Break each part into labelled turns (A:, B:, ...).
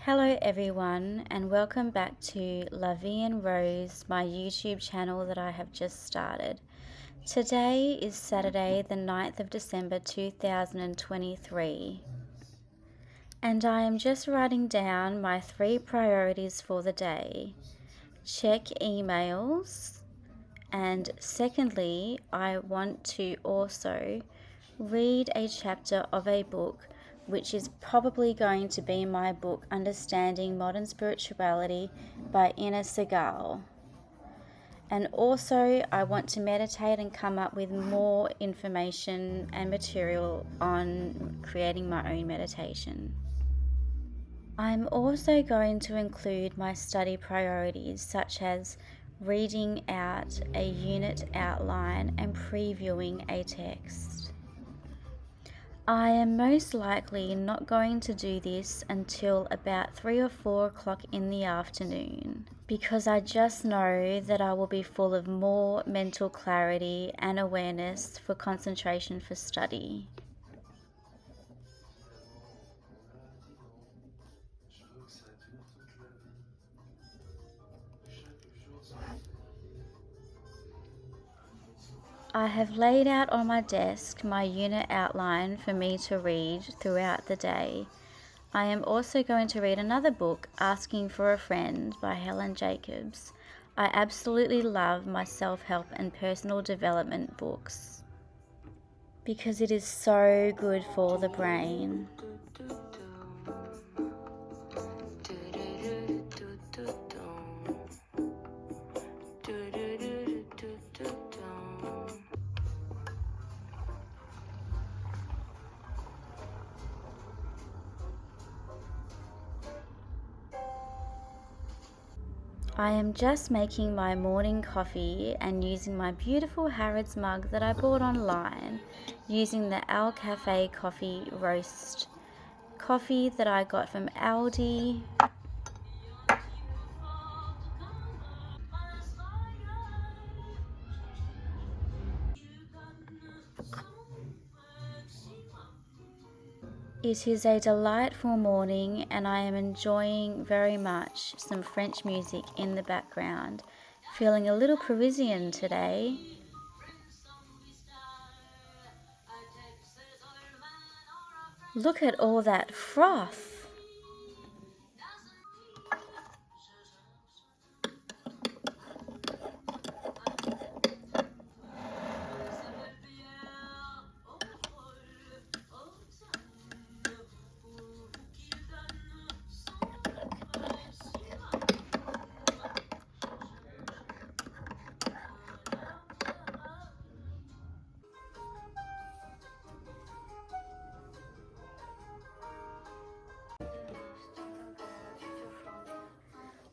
A: Hello everyone and welcome back to La Vie and Rose, my YouTube channel that I have just started. Today is Saturday the 9th of December 2023 and I am just writing down my 3 priorities for the day. Check emails, and secondly I want to also read a chapter of a book which is probably going to be my book, Understanding Modern Spirituality by Inna Segal. And also I want to meditate and come up with more information and material on creating my own meditation. I'm also going to include my study priorities, such as reading out a unit outline and previewing a text. I am most likely not going to do this until about 3 or 4 o'clock in the afternoon, because I just know that I will be full of more mental clarity and awareness for concentration for study. I have laid out on my desk my unit outline for me to read throughout the day. I am also going to read another book, Asking for a Friend by Helen Jacobs. I absolutely love my self-help and personal development books because it is so good for the brain. I am just making my morning coffee and using my beautiful Harrods mug that I bought online, using the Al Cafe coffee roast coffee that I got from Aldi. It is a delightful morning and I am enjoying very much some French music in the background. Feeling a little Parisian today. Look at all that froth.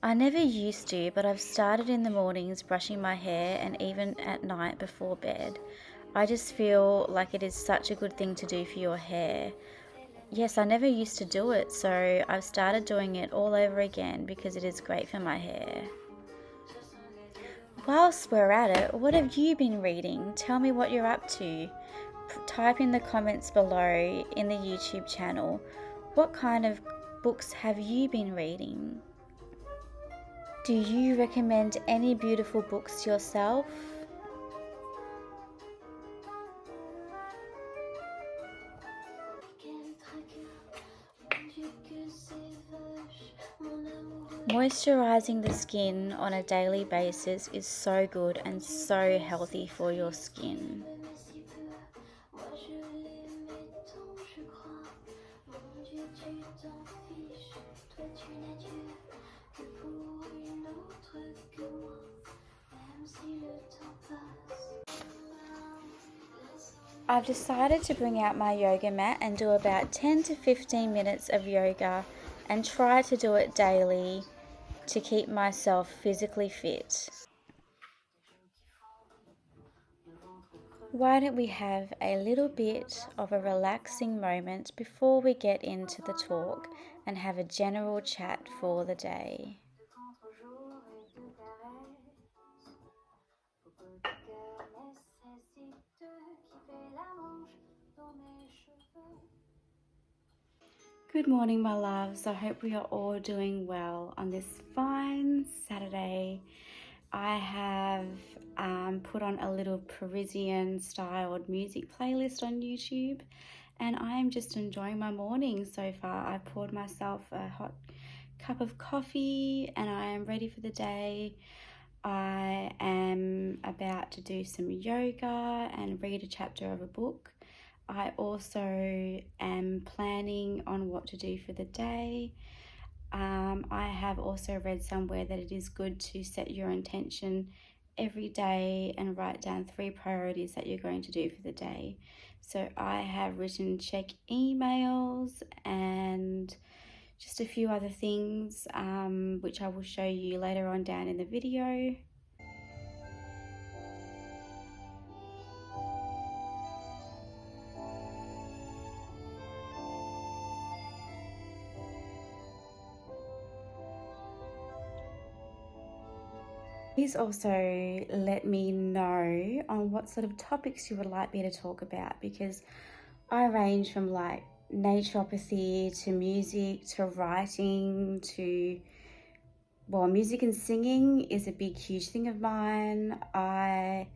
A: I never used to, but I've started in the mornings brushing my hair and even at night before bed. I just feel like it is such a good thing to do for your hair. Yes, I never used to do it, so I've started doing it all over again because it is great for my hair. Whilst we're at it, what have you been reading? Tell me what you're up to. Type in the comments below in the YouTube channel. What kind of books have you been reading? Do you recommend any beautiful books yourself? Moisturizing the skin on a daily basis is so good and so healthy for your skin. I've decided to bring out my yoga mat and do about 10 to 15 minutes of yoga and try to do it daily to keep myself physically fit. Why don't we have a little bit of a relaxing moment before we get into the talk and have a general chat for the day. Good morning, my loves. I hope we are all doing well on this fine Saturday. I have put on a little Parisian styled music playlist on YouTube, and I am just enjoying my morning so far. I poured myself a hot cup of coffee and I am ready for the day. I am about to do some yoga and read a chapter of a book. I also am planning on what to do for the day. I have also read somewhere that it is good to set your intention every day and write down 3 priorities that you're going to do for the day. So I have written check emails and just a few other things, which I will show you later on down in the video. Please also let me know on what sort of topics you would like me to talk about, because I range from like naturopathy to music to writing to, well, music and singing is a big, huge thing of mine. I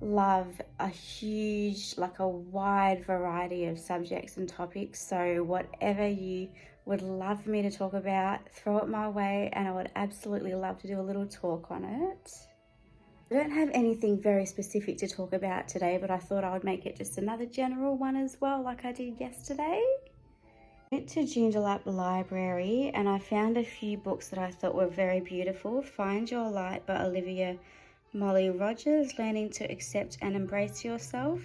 A: love a huge, like a wide variety of subjects and topics. So whatever you would love for me to talk about, throw it my way and I would absolutely love to do a little talk on it. I don't have anything very specific to talk about today, but I thought I would make it just another general one as well, like I did yesterday. I went to Joondalup Library and I found a few books that I thought were very beautiful. Find Your Light by Olivia Molly Rogers, Learning to Accept and Embrace Yourself.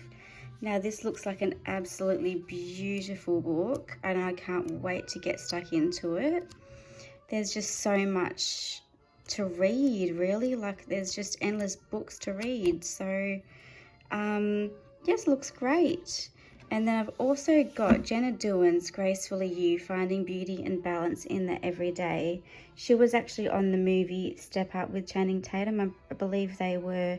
A: Now this looks like an absolutely beautiful book and I can't wait to get stuck into it. There's just so much to read, really, like there's just endless books to read. So yes, looks great. And then I've also got Jenna Dewan's Gracefully You, Finding Beauty and Balance in the Everyday. She was actually on the movie Step Up with Channing Tatum. I believe they were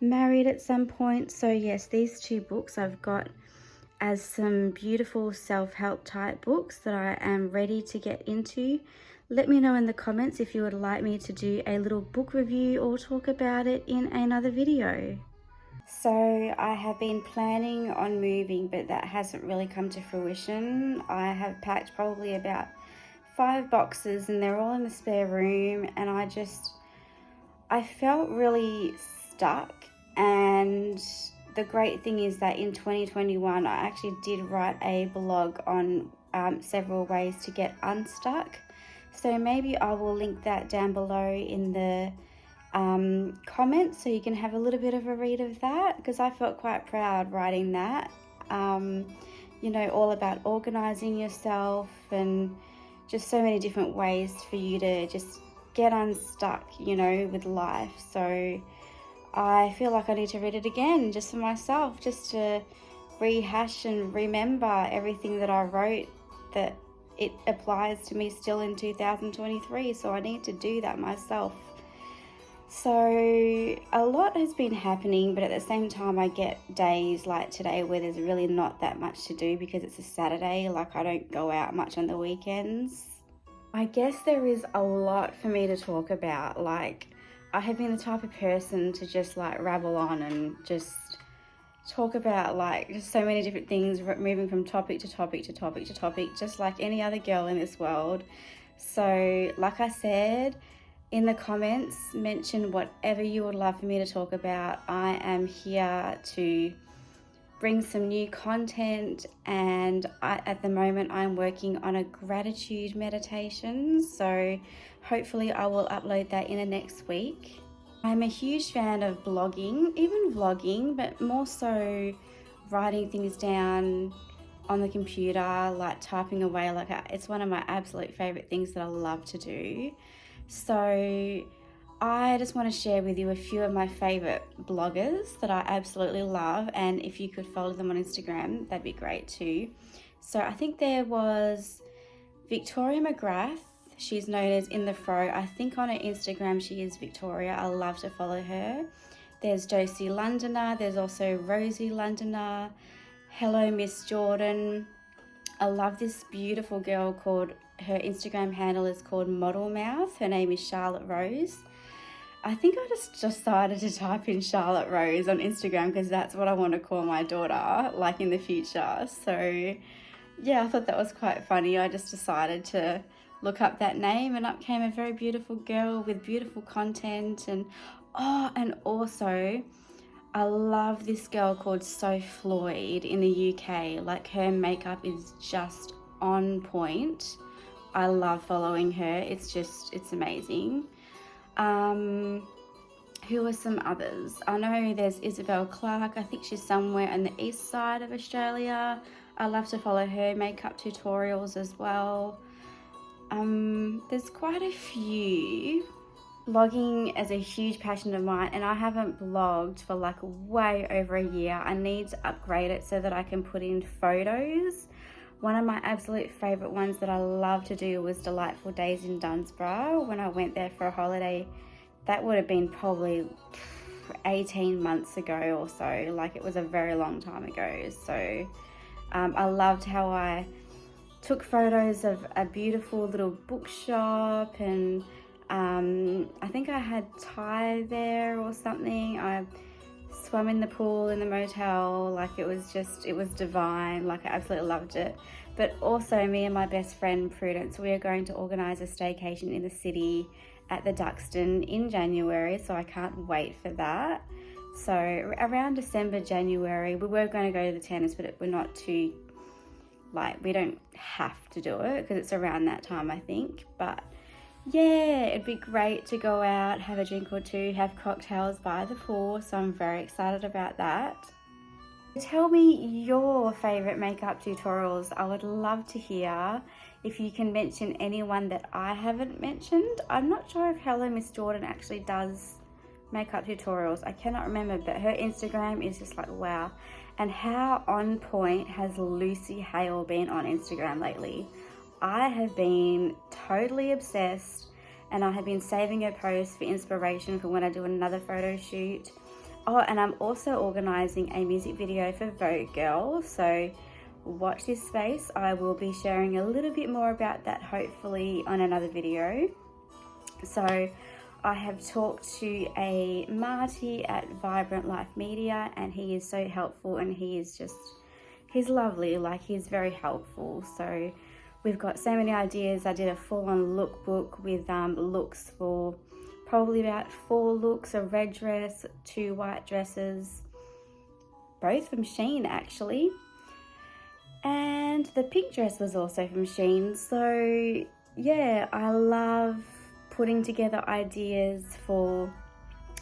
A: married at some point. So yes, these 2 books I've got as some beautiful self-help type books that I am ready to get into. Let me know in the comments if you would like me to do a little book review or talk about it in another video. So I have been planning on moving, but that hasn't really come to fruition. I have packed probably about 5 boxes and they're all in the spare room, and I felt really stuck. And the great thing is that in 2021 I actually did write a blog on several ways to get unstuck. So maybe I will link that down below in the comments so you can have a little bit of a read of that, because I felt quite proud writing that. You know, all about organizing yourself and just so many different ways for you to just get unstuck, you know, with life. So I feel like I need to read it again just for myself, just to rehash and remember everything that I wrote, that it applies to me still in 2023. So I need to do that myself. So a lot has been happening, but at the same time I get days like today where there's really not that much to do because it's a Saturday. Like I don't go out much on the weekends. I guess there is a lot for me to talk about. Like I have been the type of person to just like rabble on and just talk about like just so many different things, moving from topic to topic to topic to topic, just like any other girl in this world. So like I said, in the comments, mention whatever you would love for me to talk about. I am here to bring some new content, and at the moment I'm working on a gratitude meditation, so hopefully I will upload that in the next week. I'm a huge fan of blogging, even vlogging, but more so writing things down on the computer, like typing away. Like it's one of my absolute favorite things that I love to do. So I just want to share with you a few of my favorite bloggers that I absolutely love, and if you could follow them on Instagram, that'd be great too. So I think there was Victoria McGrath. She's known as In the Fro. I think on her Instagram she is Victoria. I love to follow her. There's Josie Londoner. There's also Rosie Londoner. Hello Miss Jordan. I love this beautiful girl called, her Instagram handle is called Model Mouth. Her name is Charlotte Rose. I think I just decided to type in Charlotte Rose on Instagram because that's what I want to call my daughter, like in the future. So yeah, I thought that was quite funny. I just decided to look up that name and up came a very beautiful girl with beautiful content. And also I love this girl called So Floyd in the UK. Like, her makeup is just on point. I love following her. It's amazing. Who are some others? I know there's Isabel Clark. I think she's somewhere on the east side of Australia. I love to follow her makeup tutorials as well. There's quite a few. Blogging is a huge passion of mine, and I haven't blogged for like way over a year. I need to upgrade it so that I can put in photos. One of my absolute favorite ones that I love to do was Delightful Days in Dunsborough. When I went there for a holiday, that would have been probably 18 months ago or so. Like, it was a very long time ago. So I loved how I took photos of a beautiful little bookshop, and I think I had Thai there or something. I swam in the pool in the motel. Like, it was divine. Like, I absolutely loved it. But also, me and my best friend Prudence, we are going to organise a staycation in the city at the Duxton in January, so I can't wait for that. So around December, January, we were going to go to the tennis, but we're not too, like, we don't have to do it because it's around that time, I think. But yeah, it'd be great to go out, have a drink or two, have cocktails by the pool. So I'm very excited about that. Tell me your favourite makeup tutorials. I would love to hear if you can mention anyone that I haven't mentioned. I'm not sure if Hello Miss Jordan actually does makeup tutorials. I cannot remember, but her Instagram is just like, wow. And how on point has Lucy Hale been on Instagram lately? I have been totally obsessed, and I have been saving her posts for inspiration for when I do another photo shoot. Oh, and I'm also organising a music video for Vogue Girl, so watch this space. I will be sharing a little bit more about that hopefully on another video. So I have talked to a Marty at Vibrant Life Media, and he is so helpful, and he's lovely. Like, he's very helpful. So we've got so many ideas. I did a full-on lookbook with looks for probably about 4 looks: a red dress, 2 white dresses, both from Shein actually. And the pink dress was also from Shein. So yeah, I love putting together ideas for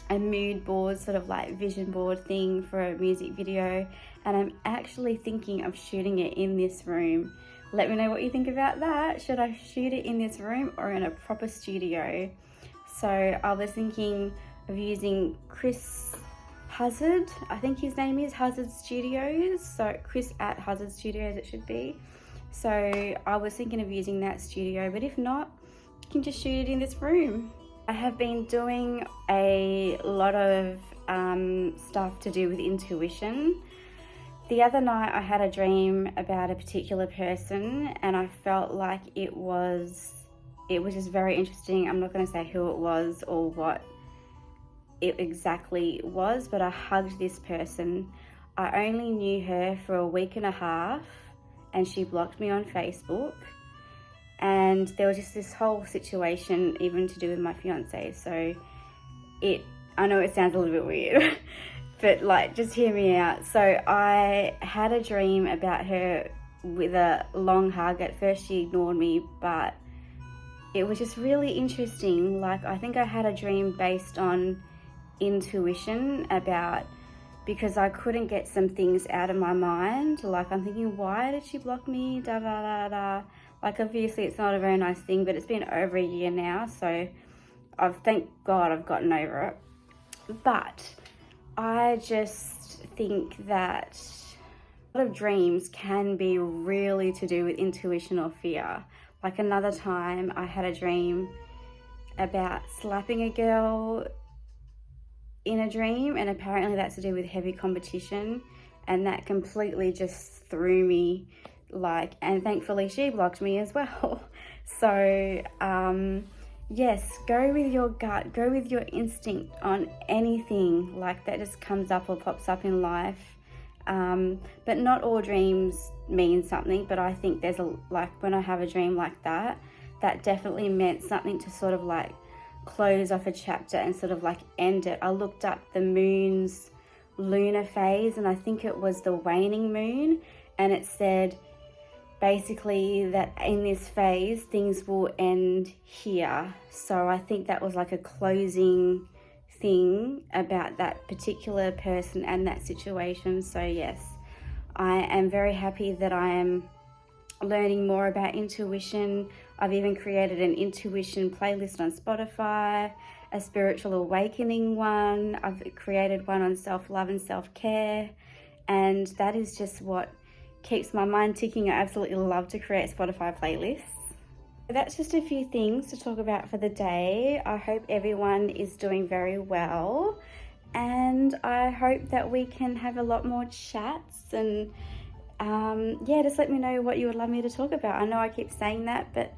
A: a mood board, sort of like vision board thing for a music video. And I'm actually thinking of shooting it in this room. Let me know what you think about that. Should I shoot it in this room or in a proper studio? So I was thinking of using Chris Hazard, I think his name is Hazard Studios. So Chris at Hazard Studios it should be. So I was thinking of using that studio, but if not, you can just shoot it in this room. I have been doing a lot of stuff to do with intuition. The other night I had a dream about a particular person, and I felt like it was just very interesting. I'm not going to say who it was or what it exactly was, but I hugged this person. I only knew her for a week and a half, and she blocked me on Facebook. And there was just this whole situation even to do with my fiance. So I know it sounds a little bit weird, but like, just hear me out. So I had a dream about her with a long hug. At first she ignored me, but it was just really interesting. Like, I think I had a dream based on intuition because I couldn't get some things out of my mind. Like, I'm thinking, why did she block me? Da da da da. Like, obviously it's not a very nice thing, but it's been over a year now, so thank God I've gotten over it. But I just think that a lot of dreams can be really to do with intuition or fear. Like, another time I had a dream about slapping a girl in a dream, and apparently that's to do with heavy competition, and that completely just threw me. like, and thankfully she blocked me as well. So yes, go with your gut, go with your instinct on anything like that just comes up or pops up in life. But not all dreams mean something, but I think there's like when I have a dream like that, that definitely meant something to sort of like close off a chapter and sort of like end it. I looked up the moon's lunar phase, and I think it was the waning moon, and it said basically that in this phase things will end here. So I think that was like a closing thing about that particular person and that situation. So yes, I am very happy that I am learning more about intuition. I've even created an intuition playlist on Spotify, a spiritual awakening one. I've created one on self-love and self-care, and that is just what keeps my mind ticking. I absolutely love to create Spotify playlists. That's just a few things to talk about for the day. I hope everyone is doing very well, and I hope that we can have a lot more chats, and yeah, just let me know what you would love me to talk about. I know I keep saying that, but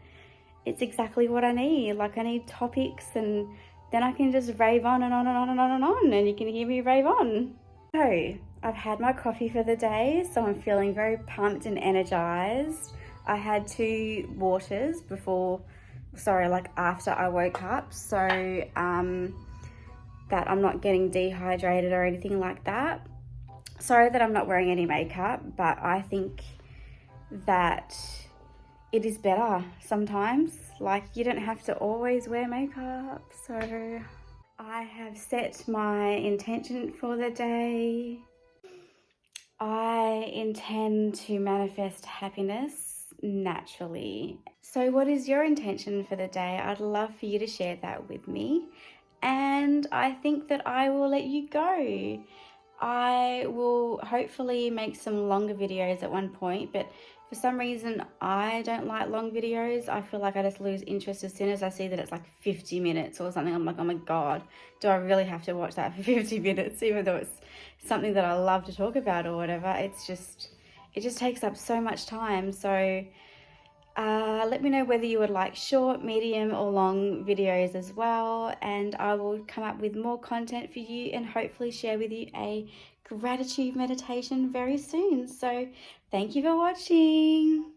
A: it's exactly what I need. Like, I need topics, and then I can just rave on and on and on and on and on, and you can hear me rave on. So I've had my coffee for the day, so I'm feeling very pumped and energized. I had 2 waters after I woke up, so that I'm not getting dehydrated or anything like that. Sorry that I'm not wearing any makeup, but I think that it is better sometimes. Like, you don't have to always wear makeup. So I have set my intention for the day. I intend to manifest happiness naturally. So what is your intention for the day? I'd love for you to share that with me. And I think that I will let you go. I will hopefully make some longer videos at one point, but for some reason I don't like long videos. I feel like I just lose interest as soon as I see that it's like 50 minutes or something. I'm like, oh my God, do I really have to watch that for 50 minutes, even though it's something that I love to talk about or whatever. It just takes up so much time. So let me know whether you would like short, medium or long videos as well, and I will come up with more content for you and hopefully share with you a gratitude meditation very soon. So thank you for watching.